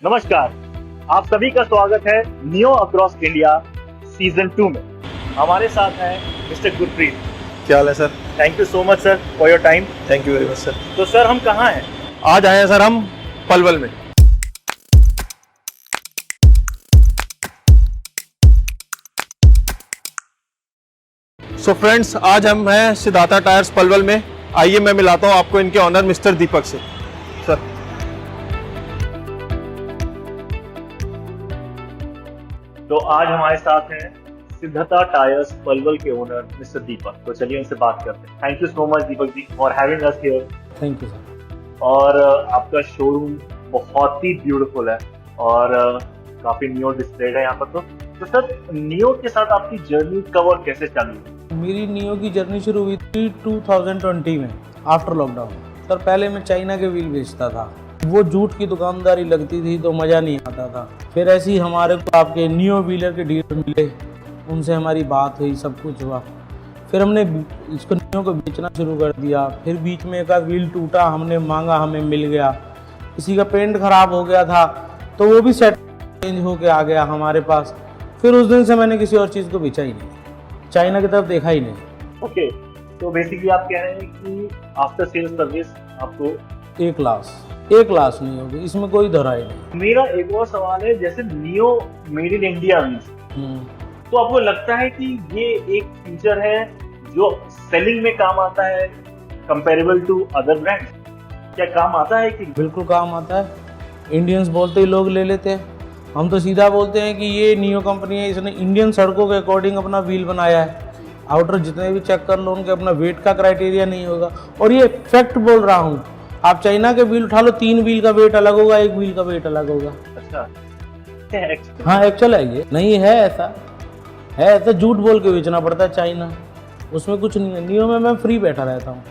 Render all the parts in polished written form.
नमस्कार, आप सभी का स्वागत है नियो अक्रॉस इंडिया सीजन 2 में। हमारे साथ हैं मिस्टर गुरप्रीत। क्या हाल है sir? Thank you so much sir for your time. Thank you very much sir. तो सर हम कहाँ हैं? आज आए हैं सर हम पलवल में। सो फ्रेंड्स, आज हम हैं सिद्धार्था टायर्स पलवल में। आइए मैं मिलाता हूँ आपको इनके ऑनर मिस्टर दीपक से। सर तो आज हमारे साथ हैं सिद्धार्था टायर्स पलवल के ओनर मिस्टर दीपक। तो चलिए उनसे बात करते हैं। Thank you so much Deepak ji for having us here. Thank you sir. और आपका शोरूम बहुत ही ब्यूटीफुल है और काफी नियो डिस्प्लेड है यहाँ पर। तो सर, नियो के साथ आपकी जर्नी कब और कैसे चालू हुई? मेरी नियो की जर्नी शुरू हुई थी 2020 में, आफ्टर लॉकडाउन। सर पहले मैं चाइना के व्हील बेचता था, वो झूठ की दुकानदारी लगती थी तो मज़ा नहीं आता था। फिर ऐसे ही हमारे को आपके नियो व्हीलर के डीलर मिले, उनसे हमारी बात हुई, सब कुछ हुआ। फिर हमने इसको नियो को बेचना शुरू कर दिया। फिर बीच में एक व्हील टूटा, हमने मांगा, हमें मिल गया। किसी का पेंट खराब हो गया था तो वो भी सेट चेंज होके आ गया हमारे पास। फिर उस दिन से मैंने किसी और चीज़ को बेचा ही नहीं, चाइना की तरफ देखा ही नहीं। ओके, तो बेसिकली आप कह रहे हैं कि आफ्टर सेल्स सर्विस आपको एक लाश नहीं होगी, इसमें कोई दोहराई नहीं। मेरा एक और सवाल है, जैसे neo made in India wheels, तो आपको लगता है कि ये एक फीचर है जो सेलिंग में काम आता है कंपेरेबल टू अदर ब्रांड? क्या काम आता है कि? बिल्कुल काम आता है। इंडियंस बोलते ही लोग ले लेते हैं। हम तो सीधा बोलते हैं कि ये नियो कंपनी है, इसने इंडियन सड़कों के अकॉर्डिंग अपना व्हील बनाया है। आउटर जितने भी चेक कर लो, उनके अपना वेट का क्राइटेरिया नहीं होगा। और ये फैक्ट बोल रहा हूँ, आप चाइना के व्हील उठा लो, 3 व्हील का वेट अलग होगा, 1 व्हील का वेट अलग होगा। अच्छा, हाँ एक्चुअल है, ये नहीं है ऐसा, है ऐसा झूठ बोल के बेचना पड़ता है चाइना, उसमें कुछ नहीं है। नियो में मैं फ्री बैठा रहता हूँ,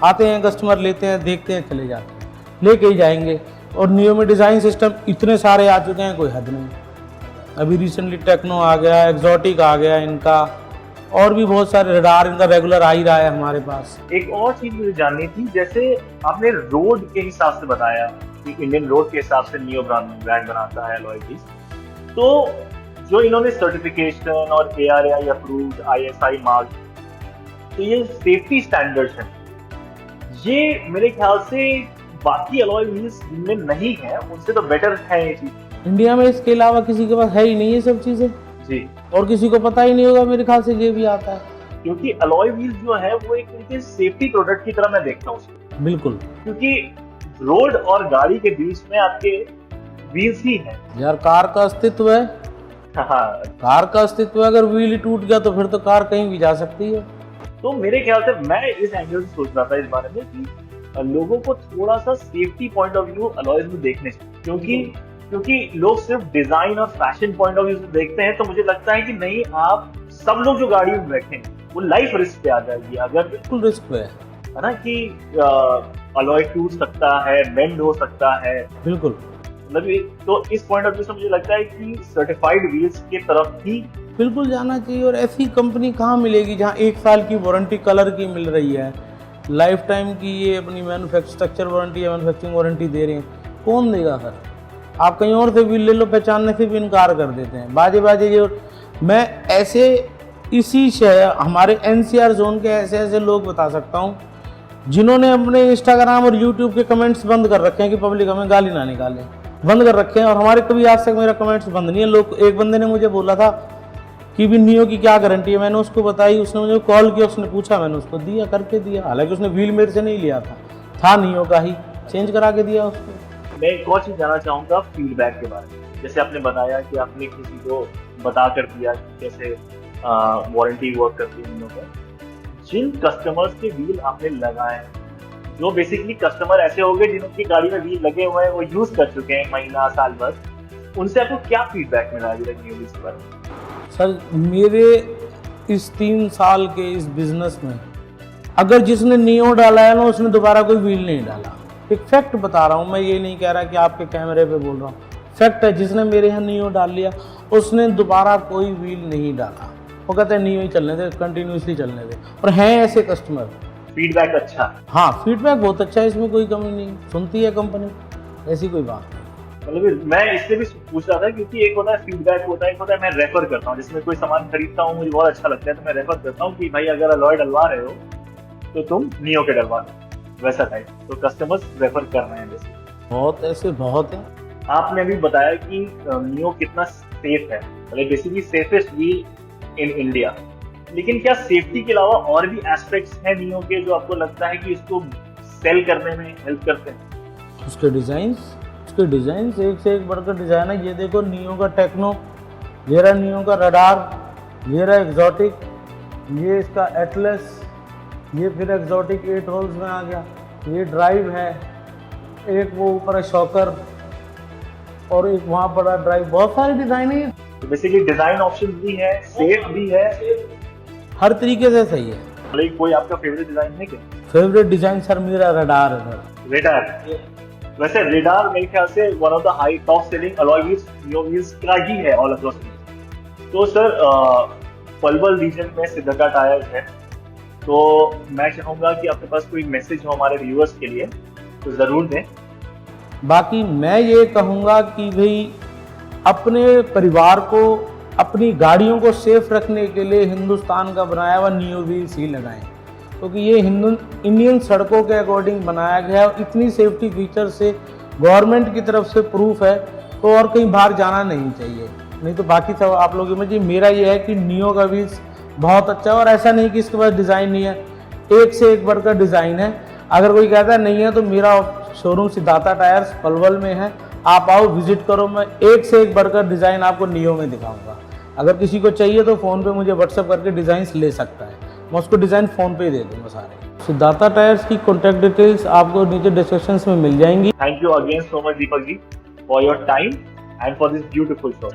आते हैं कस्टमर, लेते हैं, देखते हैं, चले जाते हैं, लेके ही जाएंगे। और नियो में डिज़ाइन सिस्टम इतने सारे आ चुके हैं, कोई हद नहीं। अभी रिसेंटली टेक्नो आ गया, एक्सोटिक आ गया इनका, और भी बहुत सारे रडार इनका रेगुलर आ ही रहा है हमारे पास। एक और चीज मुझे जाननी थी, जैसे आपने रोड के हिसाब से बताया कि इंडियन रोड के हिसाब से नियो ब्रांड बनाता है अलॉय व्हील्स, तो जो इन्होंने सर्टिफिकेशन और ARAI अप्रूव्ड ISI मार्क, तो ये सेफ्टी स्टैंडर्ड्स हैं, ये मेरे ख्याल से बाकी अलॉय व्हील्स में नहीं है, उनसे तो बेटर है ये चीज। इंडिया में इसके अलावा किसी के पास है ही नहीं ये सब चीज़ें जी, और किसी को पता ही नहीं होगा मेरे ख्याल से, ये भी आता है। क्योंकि अलॉय व्हील्स जो है वो एक तरीके से सेफ्टी प्रोडक्ट की तरह मैं देखता हूँ उसको। बिल्कुल क्योंकि रोड और गाड़ी के बीच में आपके व्हील्स ही हैं। यार, कार का अस्तित्व है, हाँ, कार का अस्तित्व है। अगर व्हील ही टूट गया तो फिर तो कार कहीं भी जा सकती है। तो मेरे ख्याल से मैं इस एंगल से सोच रहा था इस बारे में कि लोगों को थोड़ा सा safety point of view alloys में देखने चाहिए, क्योंकि लोग सिर्फ डिजाइन और फैशन पॉइंट ऑफ व्यू से देखते हैं। तो मुझे लगता है कि नहीं, आप सब लोग जो गाड़ी में बैठे वो लाइफ रिस्क पे आ जाएगी अगर, बिल्कुल रिस्क पे है ना, कि अलॉय टूट सकता है, बेंड हो सकता है, बिल्कुल। मतलब तो इस पॉइंट ऑफ व्यू से मुझे लगता है कि सर्टिफाइड व्हील्स की तरफ ही बिल्कुल जाना चाहिए। और ऐसी कंपनी कहाँ मिलेगी जहाँ 1 साल की वारंटी कलर की मिल रही है, लाइफ टाइम की ये अपनी मैन्युफैक्चर वारंटी या मैन्युफैक्चरिंग वारंटी दे रहे हैं? कौन देगा सर? आप कहीं और से भी ले लो, पहचानने से भी इनकार कर देते हैं। बाजे जो मैं ऐसे इसी शहर हमारे NCR जोन के ऐसे लोग बता सकता हूँ जिन्होंने अपने इंस्टाग्राम और यूट्यूब के कमेंट्स बंद कर रखे हैं कि पब्लिक हमें गाली ना निकाले, बंद कर रखे हैं। और हमारे कभी आज तक मेरा कमेंट्स बंद नहीं है। लोग, एक बंदे ने मुझे बोला था कि भी नियो की क्या गारंटी है, मैंने उसको बताई, उसने मुझे कॉल किया, उसने पूछा, मैंने उसको दिया, करके दिया। हालांकि उसने व्हील मेरे से नहीं लिया था नियो का ही, चेंज करा के दिया उसको। मैं एक और चीज जानना चाहूंगा फीडबैक के बारे में। जैसे आपने बताया कि आपने किसी को बता कर दिया कि कैसे वारंटी वर्क करती है नियो पर। जिन कस्टमर्स के व्हील आपने लगाए हैं, जो बेसिकली कस्टमर ऐसे हो गए जिनकी गाड़ी में व्हील लगे हुए हैं, वो यूज कर चुके हैं महीना साल भर, उनसे आपको क्या फीडबैक मिला अभी तक नियो व्हील्स के बारे में? सर मेरे इस 3 साल के इस बिजनेस में अगर जिसने नियो डाला है ना, उसने दोबारा कोई व्हील नहीं डाला। एक फैक्ट बता रहा हूँ मैं, ये नहीं कह रहा कि आपके कैमरे पे बोल रहा हूँ, फैक्ट है। जिसने मेरे यहाँ नियो डाल लिया उसने दोबारा कोई व्हील नहीं डाला। वो कहते हैं नियो ही चलने दे, कंटिन्यूसली चलने दे। और हैं ऐसे कस्टमर। फीडबैक अच्छा? हाँ, फीडबैक बहुत अच्छा है, इसमें कोई कमी नहीं, सुनती है कंपनी, ऐसी कोई बात नहीं। मतलब मैं इससे भी पूछ रहा था क्योंकि एक होता है फीडबैक होता है, एक होता है मैं रेफर करता हूँ, जिसमें कोई सामान खरीदता हूँ मुझे बहुत अच्छा लगता है तो मैं रेफर करता हूँ कि भाई अगर अलॉय डलवा रहे हो तो तुम नियो के डलवा लो, वैसा टाइप। तो कस्टमर्स रेफर कर रहे हैं जैसे। बहुत ऐसे बहुत हैं। आपने अभी बताया कि नियो कितना सेफ है, मतलब basically safest wheel in India, लेकिन क्या सेफ्टी के अलावा और भी एस्पेक्ट्स हैं नियो के जो आपको लगता है कि इसको सेल करने में हेल्प करते हैं? उसके डिज़ाइंस एक से एक बढ़कर डिज़ाइन है। ये देखो नियो का टेक्नो, ये रहा नियो का रडार, ये रहा एग्जॉटिक, ये इसका एटलस, ये फिर एग्जॉटिक 8 होल्स में आ गया, ये ड्राइव है, एक वो ऊपर है शॉकर और एक वहाँ पड़ा ड्राइव। बहुत सारे डिज़ाइन है। तो बेसिकली डिजाइन ऑप्शन भी है, सेफ भी है, हर तरीके से सही है। मतलब कोई आपका फेवरेट डिजाइन है क्या? फेवरेट डिज़ाइन सर मेरा रडार है सर। रेडार। वैसे रेडार मेरे ख्याल से one of the high top selling alloy wheels neo wheels का ही है ऑल अक्रॉस इंडिया। तो सर पलवल रीजन में सिद्धार्थ टायर्स है, तो मैं चाहूंगा कि आपके पास कोई मैसेज हो हमारे व्यूअर्स के लिए तो जरूर दें। बाकी मैं ये कहूँगा कि भाई अपने परिवार को, अपनी गाड़ियों को सेफ रखने के लिए हिंदुस्तान का बनाया हुआ नियो व्हील्स ही लगाएं, क्योंकि ये इंडियन सड़कों के अकॉर्डिंग बनाया गया है और इतनी सेफ्टी फीचर से गवर्नमेंट की तरफ से प्रूफ है, तो और कहीं बाहर जाना नहीं चाहिए। नहीं तो बाकी सब आप लोगों में जी मेरा ये है कि नियो का व्हील्स बहुत अच्छा है और ऐसा नहीं कि इसके पास डिज़ाइन नहीं है, एक से एक बढ़कर डिज़ाइन है। अगर कोई कहता नहीं है तो मेरा शोरूम सिद्धार्थ टायर्स पलवल में है, आप आओ विजिट करो, मैं एक से एक बढ़कर डिज़ाइन आपको नियो में दिखाऊंगा। अगर किसी को चाहिए तो फ़ोन पे मुझे व्हाट्सअप करके डिज़ाइंस ले सकता है, मैं उसको डिज़ाइन फ़ोन पे ही दे दूँगा सारे। सिद्धार्थ टायर्स की कॉन्टैक्ट डिटेल्स आपको नीचे डिस्क्रिप्शन में मिल जाएंगी। Thank you again so much Deepak ji for your time and for this beautiful show.